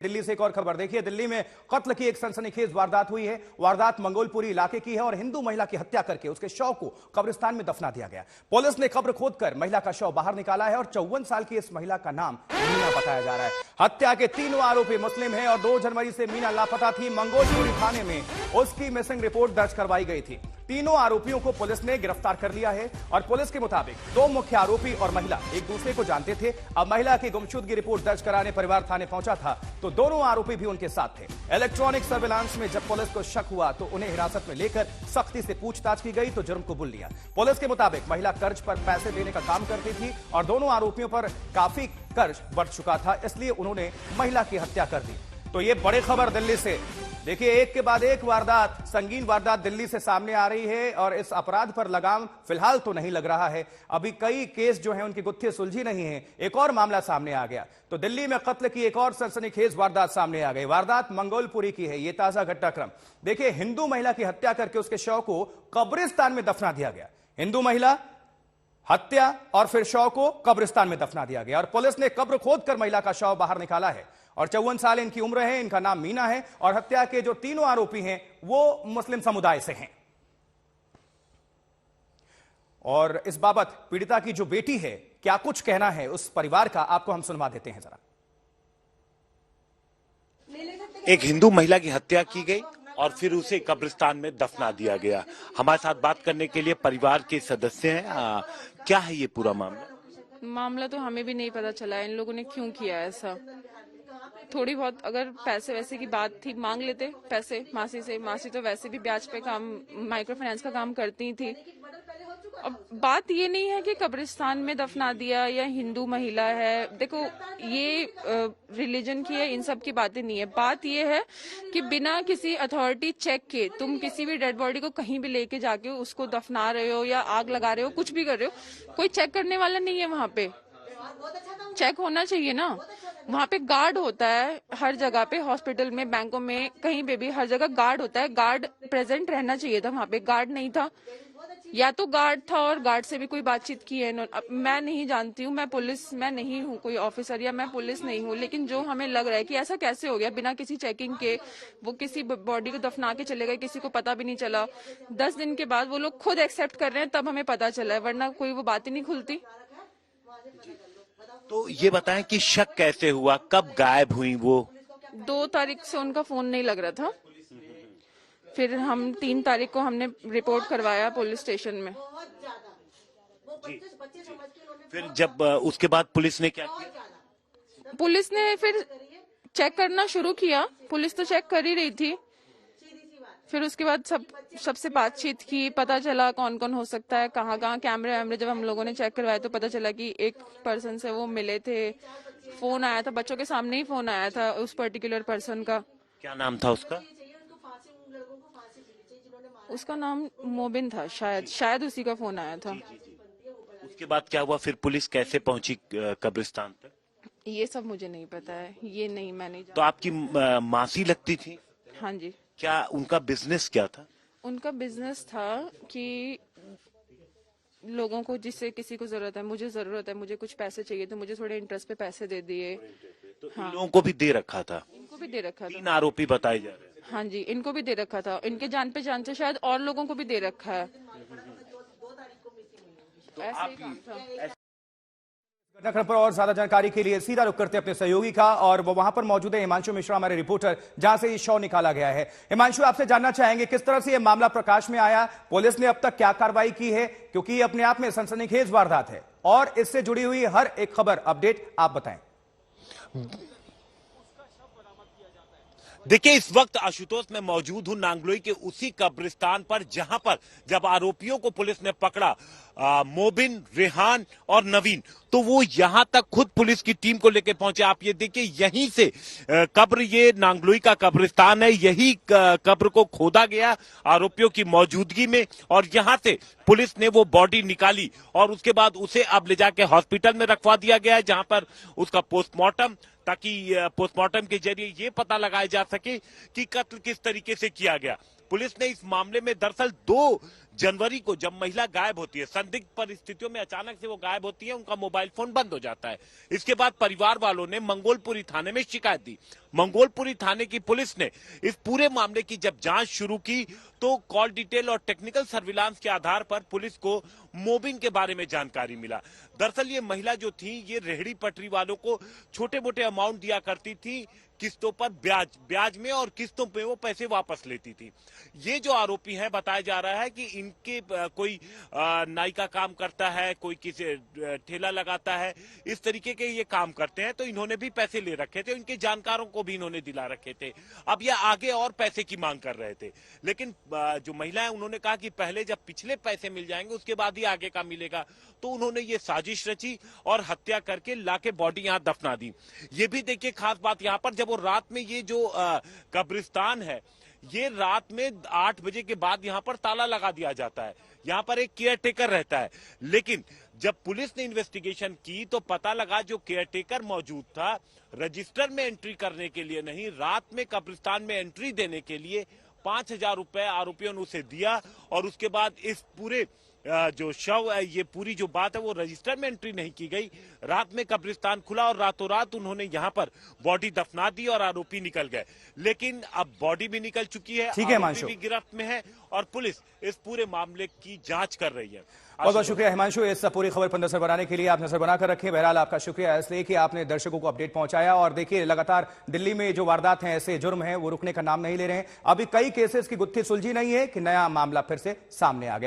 दिल्ली से एक और खबर देखिए। दिल्ली में कत्ल की एक सनसनीखेज वारदात हुई है। वारदात मंगोलपुरी इलाके की है और हिंदू महिला की हत्या करके उसके शव को कब्रिस्तान में दफना दिया गया। पुलिस ने कब्र खोदकर महिला का शव बाहर निकाला है और 54 साल की इस महिला का नाम मीना बताया जा रहा है। हत्या के तीनों आरोपी मुस्लिम हैं और 2 जनवरी से मीना लापता थी। मंगोलपुरी थाने में उसकी मिसिंग रिपोर्ट दर्ज करवाई गई थी। तीनों आरोपियों को पुलिस ने गिरफ्तार कर लिया है और पुलिस के मुताबिक 2 मुख्य आरोपी और महिला एक दूसरे को जानते थे। अब महिला की गुमशुदगी रिपोर्ट दर्ज कराने परिवार थाने पहुंचा था तो दोनों आरोपी भी उनके साथ थे। इलेक्ट्रॉनिक सर्विलांस में जब पुलिस को शक हुआ तो उन्हें हिरासत में लेकर सख्ती से पूछताछ की गई तो जुर्म कबूल लिया। पुलिस के मुताबिक महिला कर्ज पर पैसे देने का काम करती थी और दोनों आरोपियों पर काफी कर्ज बढ़ चुका था, इसलिए उन्होंने महिला की हत्या कर दी। तो ये बड़ी खबर दिल्ली से देखिए, एक के बाद एक वारदात, संगीन वारदात दिल्ली से सामने आ रही है और इस अपराध पर लगाम फिलहाल तो नहीं लग रहा है। अभी कई केस जो हैं उनकी गुत्थी सुलझी नहीं है। एक और मामला सामने आ गया तो दिल्ली में कत्ल की एक और सनसनीखेज वारदात सामने आ गई। वारदात मंगोलपुरी की है। ये ताजा घटनाक्रम देखिए। हिंदू महिला की हत्या करके उसके शव को कब्रिस्तान में दफना दिया गया। हिंदू महिला हत्या और फिर शव को कब्रिस्तान में दफना दिया गया और पुलिस ने कब्र खोदकर महिला का शव बाहर निकाला है और 54 साल इनकी उम्र है। इनका नाम मीना है और हत्या के जो तीनों आरोपी हैं वो मुस्लिम समुदाय से हैं। और इस बाबत पीड़िता की जो बेटी है, क्या कुछ कहना है उस परिवार का, आपको हम सुनवा देते हैं जरा। एक हिंदू महिला की हत्या की गई और फिर उसे कब्रिस्तान में दफना दिया गया। हमारे साथ बात करने के लिए परिवार के सदस्य हैं। क्या है ये पूरा मामला तो हमें भी नहीं पता चला इन लोगों ने क्यों किया ऐसा। थोड़ी बहुत अगर पैसे वैसे की बात थी, मांग लेते पैसे मासी से। मासी तो वैसे भी ब्याज पे काम, माइक्रो फाइनेंस का काम करती थी। अब बात ये नहीं है कि कब्रिस्तान में दफना दिया या हिंदू महिला है। देखो, ये रिलीजन की है, इन सब की बातें नहीं है। बात ये है कि बिना किसी अथॉरिटी चेक के तुम किसी भी डेड बॉडी को कहीं भी लेके जाके उसको दफना रहे हो या आग लगा रहे हो, कुछ भी कर रहे हो, कोई चेक करने वाला नहीं है। वहां पे चेक होना चाहिए ना। वहाँ पे गार्ड होता है हर जगह पे, हॉस्पिटल में, बैंकों में, कहीं पे भी, हर जगह गार्ड होता है। गार्ड प्रेजेंट रहना चाहिए था। वहाँ पे गार्ड नहीं था, या तो गार्ड था और गार्ड से भी कोई बातचीत की है। मैं नहीं जानती हूँ, मैं पुलिस मैं नहीं हूँ कोई ऑफिसर, या मैं पुलिस नहीं हूँ, लेकिन जो हमें लग रहा है कि ऐसा कैसे हो गया बिना किसी चेकिंग के वो किसी बॉडी को दफना के चले गए, किसी को पता भी नहीं चला। 10 दिन के बाद वो लोग खुद एक्सेप्ट कर रहे हैं तब हमें पता चला है, वरना कोई वो बात ही नहीं खुलती। तो ये बताएं कि शक कैसे हुआ, कब गायब हुई वो? 2 तारीख से उनका फोन नहीं लग रहा था। फिर हम 3 तारीख को हमने रिपोर्ट करवाया पुलिस स्टेशन में। फिर जब उसके बाद पुलिस ने क्या किया? पुलिस ने फिर चेक करना शुरू किया। पुलिस तो चेक कर ही रही थी। फिर उसके बाद सबसे बातचीत की, पता चला कौन कौन हो सकता है, कहाँ कहाँ कैमरे वैमरे जब हम लोगों ने चेक करवाए तो पता चला कि एक पर्सन से वो मिले थे। फोन आया था, बच्चों के सामने ही फोन आया था उस पर्टिकुलर पर्सन का। क्या नाम था उसका? उसका नाम मोबिन था, शायद उसी का फोन आया था। उसके बाद क्या हुआ? फिर पुलिस कैसे पहुंची कब्रिस्तान तक? ये सब मुझे नहीं पता है, ये नहीं, मैं नहीं जानती। तो आपकी मासी लगती थी? हाँ जी। क्या उनका बिजनेस क्या था? उनका बिजनेस था कि लोगों को, जिससे किसी को जरूरत है, मुझे जरूरत है, मुझे कुछ पैसे चाहिए तो मुझे थोड़े इंटरेस्ट पे पैसे दे दिए। तो हाँ। इन लोगों को भी दे रखा था? इनको भी दे रखा था। 3 आरोपी बताए जा रहे हैं। हाँ जी, इनको भी दे रखा था। इनके जान पे जान से शायद और लोगों को भी दे रखा है। तो ऐसे ही काम था। घटनाक्रम पर और ज्यादा जानकारी के लिए सीधा रुख करते अपने सहयोगी का, और वो वहां पर मौजूद है हिमांशु मिश्रा, हमारे रिपोर्टर, जहां से ये शव निकाला गया है। हिमांशु, आपसे जानना चाहेंगे किस तरह से ये मामला प्रकाश में आया, पुलिस ने अब तक क्या कार्रवाई की है, क्योंकि ये अपने आप में सनसनीखेज वारदात है और इससे जुड़ी हुई हर एक खबर, अपडेट आप बताएं। देखिए, इस वक्त आशुतोष में मौजूद हूं नांगलोई के उसी कब्रिस्तान पर जहां पर जब आरोपियों को पुलिस ने पकड़ा, मोबिन, रेहान और नवीन, तो वो यहां तक खुद पुलिस की टीम को लेकर पहुंचे। आप ये देखिए, यहीं से कब्र, ये नांगलोई का कब्रिस्तान है, यही कब्र को खोदा गया आरोपियों की मौजूदगी में और यहां से पुलिस ने वो बॉडी निकाली और उसके बाद उसे अब ले जाके हॉस्पिटल में रखवा दिया गया है, जहां पर उसका पोस्टमार्टम, ताकि पोस्टमार्टम के जरिए ये पता लगाया जा सके कि कत्ल किस तरीके से किया गया। पुलिस ने इस मामले में दरअसल 2 जनवरी को जब महिला गायब होती है, संदिग्ध परिस्थितियों में अचानक से वो गायब होती है, उनका मोबाइल फोन बंद हो जाता है। इसके बाद परिवार वालों ने मंगोलपुरी थाने में शिकायत दी। मंगोलपुरी थाने की पुलिस ने इस पूरे मामले की जब जांच शुरू की तो कॉल डिटेल और टेक्निकल सर्विलांस के आधार पर पुलिस को मोबिन के बारे में जानकारी मिला। दरअसल ये महिला जो थी ये रेहड़ी पटरी वालों को छोटे मोटे अमाउंट दिया करती थी, किस्तों पर ब्याज में, और किस्तों पे वो पैसे वापस लेती थी। ये जो आरोपी है बताया जा रहा है कि इनके कोई नाई का काम करता है, कोई किसी ठेला लगाता है, इस तरीके के ये काम करते हैं। तो इन्होंने भी पैसे ले रखे थे, इनके जानकारों को भी इन्होंने दिला रखे थे। अब ये आगे और पैसे की मांग कर रहे थे, लेकिन जो महिला है उन्होंने कहा कि पहले जब पिछले पैसे मिल जाएंगे उसके बाद ही आगे का मिलेगा। तो उन्होंने ये साजिश रची और हत्या करके लाके बॉडी यहां दफना दी। ये भी देखिए खास बात यहां पर, जब वो रात में ये जो कब्रिस्तान है ये रात में 8 बजे के बाद यहां पर ताला लगा दिया जाता है। यहां पर एक केयर टेकर रहता है, लेकिन जब पुलिस ने इन्वेस्टिगेशन की तो पता लगा जो केयर टेकर मौजूद था रजिस्टर में एंट्री करने के लिए नहीं, रात में कब्रिस्तान में एंट्री देने के लिए 5,000 रुपए आरोपियों ने उसे दिया। और उसके बाद इस पूरे जो शव है, ये पूरी जो बात है वो रजिस्टर में एंट्री नहीं की गई। रात में कब्रिस्तान खुला और रातों रात उन्होंने यहाँ पर बॉडी दफना दी और आरोपी निकल गए। लेकिन अब बॉडी भी निकल चुकी है, ठीक है, आरोपी भी गिरफ्त में है और पुलिस इस पूरे मामले की जांच कर रही है। बहुत बहुत शुक्रिया हिमांशु, इस पूरी खबर पर नजर बनाने के लिए। आप नजर बनाकर रखें। बहरहाल आपका शुक्रिया इसलिए कि आपने दर्शकों को अपडेट पहुंचाया। और देखिए लगातार दिल्ली में जो वारदात हैं, ऐसे जुर्म हैं, वो रुकने का नाम नहीं ले रहे हैं। अभी कई केसेस की गुत्थी सुलझी नहीं है कि नया मामला फिर से सामने आ गया।